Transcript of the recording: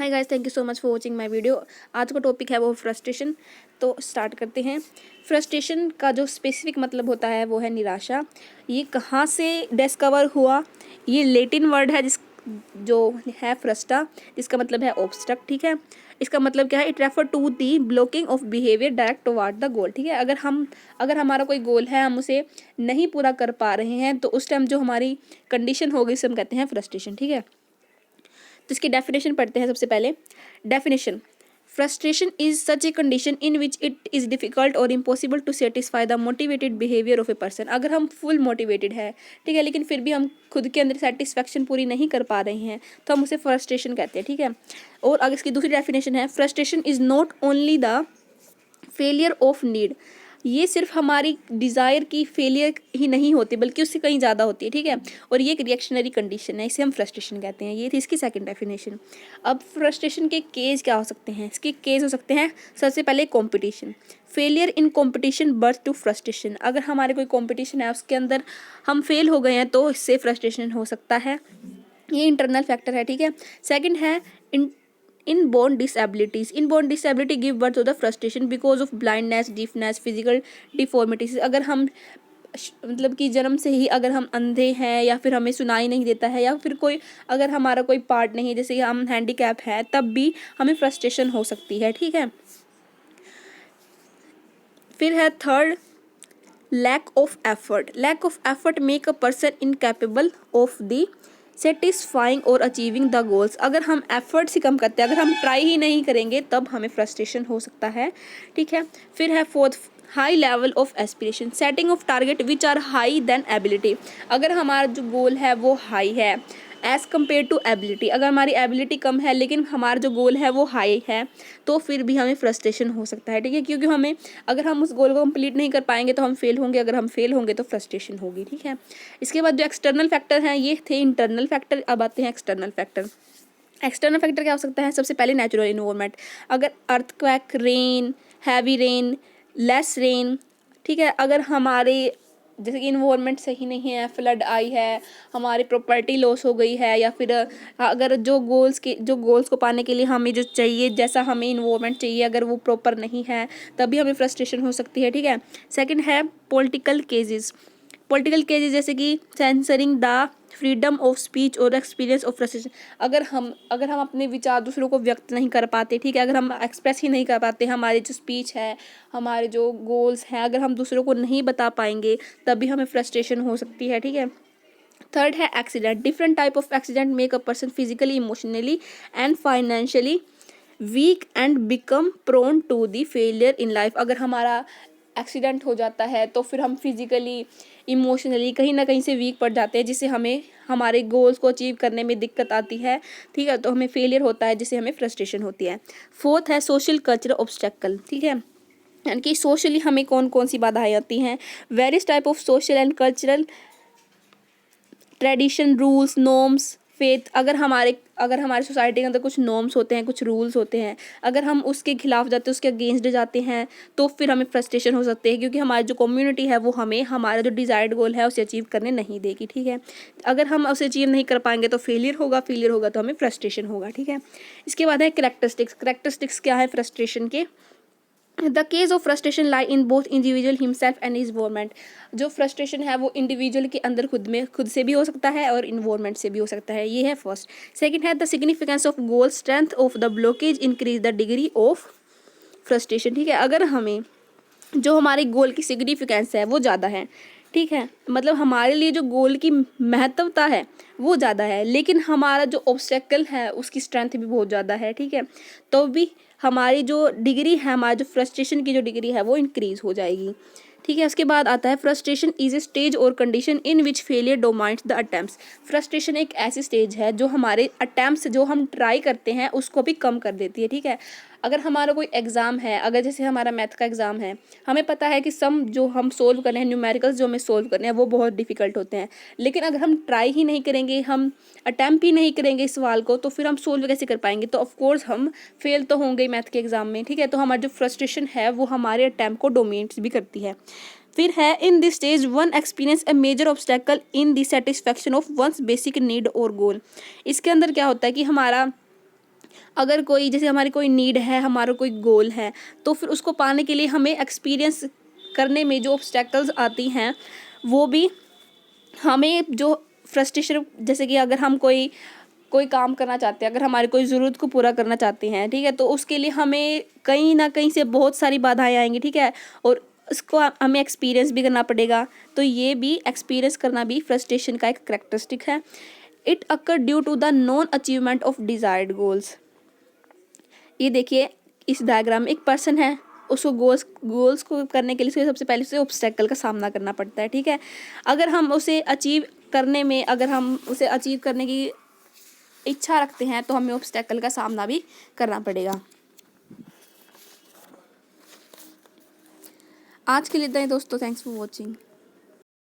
Hi guys, thank you so much for watching my video. आज का topic है वो फ्रस्ट्रेशन। तो स्टार्ट करते हैं। फ्रस्ट्रेशन का जो स्पेसिफिक मतलब होता है वो है निराशा। ये कहाँ से डिस्कवर हुआ? ये लैटिन वर्ड है जो है फ्रस्टा, जिसका मतलब है ऑब्स्ट्रक्ट। ठीक है, इसका मतलब क्या है? It refer to the blocking of behaviour direct toward the goal. ठीक है, अगर हमारा कोई गोल है, हम उसे नहीं पूरा कर पा रहे हैं, तो उस टाइम जो हमारी कंडीशन होगी उसे हम कहते हैं फ्रस्ट्रेशन। ठीक है, तो इसकी डेफिनेशन पढ़ते हैं। सबसे पहले definition: frustration is such a condition in which it is difficult और impossible to satisfy the motivated behaviour of a person. अगर हम फुल मोटिवेटेड है, ठीक है, लेकिन फिर भी हम खुद के अंदर सेटिस्फैक्शन पूरी नहीं कर पा रहे हैं, तो हम उसे फ्रस्ट्रेशन कहते हैं। ठीक है, और अगर इसकी दूसरी डेफिनेशन है: frustration is not only the failure of need. ये सिर्फ हमारी डिज़ायर की फेलियर ही नहीं होती, बल्कि उससे कहीं ज़्यादा होती है। ठीक है, और ये एक रिएक्शनरी कंडीशन है, इसे हम फ्रस्ट्रेशन कहते हैं। ये थी इसकी सेकंड डेफिनेशन। अब फ्रस्ट्रेशन के केस क्या हो सकते हैं? इसके केस हो सकते हैं, सबसे पहले competition. Failure in competition birth to frustration. अगर हमारे कोई कंपटीशन है, उसके अंदर हम फेल हो गए हैं, तो इससे फ्रस्ट्रेशन हो सकता है। ये इंटरनल फैक्टर है। ठीक है, सेकंड है inborn disabilities. Inborn disability give birth to the frustration because of blindness, deafness, physical deformities. अगर हम मतलब कि जन्म से ही अगर हम अंधे हैं, या फिर हमें सुनाई नहीं देता है, या फिर कोई अगर हमारा कोई पार्ट नहीं है, जैसे कि हम हैंडीकैप है, तब भी हमें फ्रस्ट्रेशन हो सकती है। ठीक है, फिर है third, lack of effort. Lack of effort make a person incapable of the satisfying और अचीविंग द गोल्स। अगर हम एफर्ट्स ही कम करते हैं, अगर हम ट्राई ही नहीं करेंगे, तब हमें फ्रस्ट्रेशन हो सकता है। ठीक है, फिर है fourth, high level of aspiration. Setting of target which are high then ability. अगर हमारा जो गोल है वो हाई है एज़ कम्पेयर टू एबिलिटी, अगर हमारी एबिलिटी कम है लेकिन हमारा जो गोल है वो हाई है, तो फिर भी हमें फ्रस्ट्रेशन हो सकता है। ठीक है, क्योंकि हमें अगर हम उस गोल को कंप्लीट नहीं कर पाएंगे तो हम फेल होंगे, अगर हम फेल होंगे तो फ्रस्ट्रेशन होगी। ठीक है, इसके बाद जो एक्सटर्नल फैक्टर हैं, ये थे इंटरनल फैक्टर। अब आते हैं एक्सटर्नल फैक्टर। एक्सटर्नल फैक्टर क्या हो सकता है? सबसे पहले नेचुरल इन्वायरमेंट। अगर earthquake, rain, heavy rain, less rain, ठीक है, अगर हमारे जैसे कि इन्वायरमेंट सही नहीं है, फ्लड आई है, हमारी प्रॉपर्टी लॉस हो गई है, या फिर अगर जो गोल्स को पाने के लिए हमें जो चाहिए, जैसा हमें इन्वायरमेंट चाहिए, अगर वो प्रॉपर नहीं है, तभी हमें फ्रस्ट्रेशन हो सकती है। ठीक है, सेकंड है पॉलिटिकल केसेस। पॉलिटिकल केसेस जैसे कि censoring the freedom of speech और एक्सपीरियंस ऑफ फ्रस्ट्रेशन। अगर हम अपने विचार दूसरों को व्यक्त नहीं कर पाते, ठीक है, अगर हम एक्सप्रेस ही नहीं कर पाते, हमारी जो स्पीच है, हमारे जो गोल्स हैं, अगर हम दूसरों को नहीं बता पाएंगे, तभी हमें फ्रस्ट्रेशन हो सकती है। ठीक है, थर्ड है accident. Different type of accident make a person physically, emotionally and financially weak and become prone to the failure in life. अगर हमारा एक्सीडेंट हो जाता है, तो फिर हम फिजिकली, इमोशनली कहीं ना कहीं से वीक पड़ जाते हैं, जिससे हमें हमारे गोल्स को अचीव करने में दिक्कत आती है। ठीक है, तो हमें फेलियर होता है, जिससे हमें फ्रस्ट्रेशन होती है। फोर्थ है सोशल कल्चरल ऑब्स्टेकल। ठीक है, यानी कि सोशली हमें कौन कौन सी बाधाएं आती हैं? Various type of social and cultural tradition, rules, norms, faith. अगर हमारे सोसाइटी के अंदर कुछ नॉर्म्स होते हैं, कुछ रूल्स होते हैं, अगर हम उसके खिलाफ जाते हैं, उसके अगेंस्ट जाते हैं, तो फिर हमें फ्रस्ट्रेशन हो सकती है, क्योंकि हमारी जो कम्युनिटी है वो हमें हमारा जो डिजायर्ड गोल है उसे अचीव करने नहीं देगी। ठीक है, अगर हम उसे अचीव नहीं कर पाएंगे तो फेलियर होगा तो हमें फ्रस्ट्रेशन होगा। ठीक है, इसके बाद है करेक्टरिस्टिक्स। करेक्टरिस्टिक्स क्या है फ्रस्ट्रेशन के? The case of frustration lie in both individual himself and environment. जो फ्रस्ट्रेशन है वो इंडिविजुअल के अंदर खुद से भी हो सकता है और इन्वायरमेंट से भी हो सकता है। ये है फर्स्ट। सेकंड है the significance of goal, strength of the blockage increase the degree of frustration. ठीक है, अगर हमें जो हमारे गोल की सिग्निफिकेंस है वो ज़्यादा है, ठीक है, मतलब हमारे लिए जो गोल की महत्वता है वो ज़्यादा है, लेकिन हमारा जो ऑब्स्टेकल है उसकी स्ट्रेंथ भी बहुत ज़्यादा है, ठीक है, तो भी हमारी जो डिग्री है, हमारी जो फ्रस्ट्रेशन की जो डिग्री है वो इंक्रीज़ हो जाएगी। ठीक है, उसके बाद आता है फ्रस्ट्रेशन इज ए स्टेज और condition in which failure dominates the attempts. Frustration एक ऐसी स्टेज है जो हमारे अटेम्प्ट्स, जो हम ट्राई करते हैं, उसको भी कम कर देती है। ठीक है, अगर हमारा कोई एग्ज़ाम है, अगर जैसे हमारा मैथ का एग्ज़ाम है, हमें पता है कि सम जो हम सोल्व कर रहे हैं, न्यूमेरिकल्स जो हमें सोल्व करने हैं वो बहुत डिफिकल्ट होते हैं, लेकिन अगर हम ट्राई ही नहीं करेंगे, हम अटैम्प्ट ही नहीं करेंगे इस सवाल को, तो फिर हम सोल्व कैसे कर पाएंगे? तो ऑफकोर्स हम फेल तो होंगे मैथ के एग्ज़ाम में। ठीक है, तो हमारी जो फ्रस्ट्रेशन है वो हमारे अटैम्प्ट को डोमिनेट भी करती है। फिर है in this stage one experience a major obstacle in the satisfaction of one's basic need और गोल। इसके अंदर क्या होता है कि हमारा अगर कोई जैसे हमारी कोई नीड है, हमारा कोई गोल है, तो फिर उसको पाने के लिए हमें एक्सपीरियंस करने में जो ऑब्स्टेकल्स आती हैं वो भी हमें जो फ्रस्ट्रेशन, जैसे कि अगर हम कोई कोई काम करना चाहते हैं, अगर हमारी कोई ज़रूरत को पूरा करना चाहते हैं, ठीक है, तो उसके लिए हमें कहीं ना कहीं से बहुत सारी बाधाएं आएंगी, ठीक है, और उसको हमें एक्सपीरियंस भी करना पड़ेगा। तो ये भी एक्सपीरियंस करना भी फ्रस्ट्रेशन का एक करेक्टरिस्टिक है। It occur due to the non achievement of desired goals. ये देखिए इस डायग्राम में एक पर्सन है, उसको गोल्स को करने के लिए उसे सबसे पहले उसे ऑब्स्टेकल का सामना करना पड़ता है, ठीक है। अगर हम उसे अचीव करने में, अगर हम उसे अचीव करने की इच्छा रखते हैं तो हमें ऑब्स्टेकल का सामना भी करना पड़ेगा। आज के लिए इतना ही दोस्तों, थैंक्स फॉर वॉचिंग।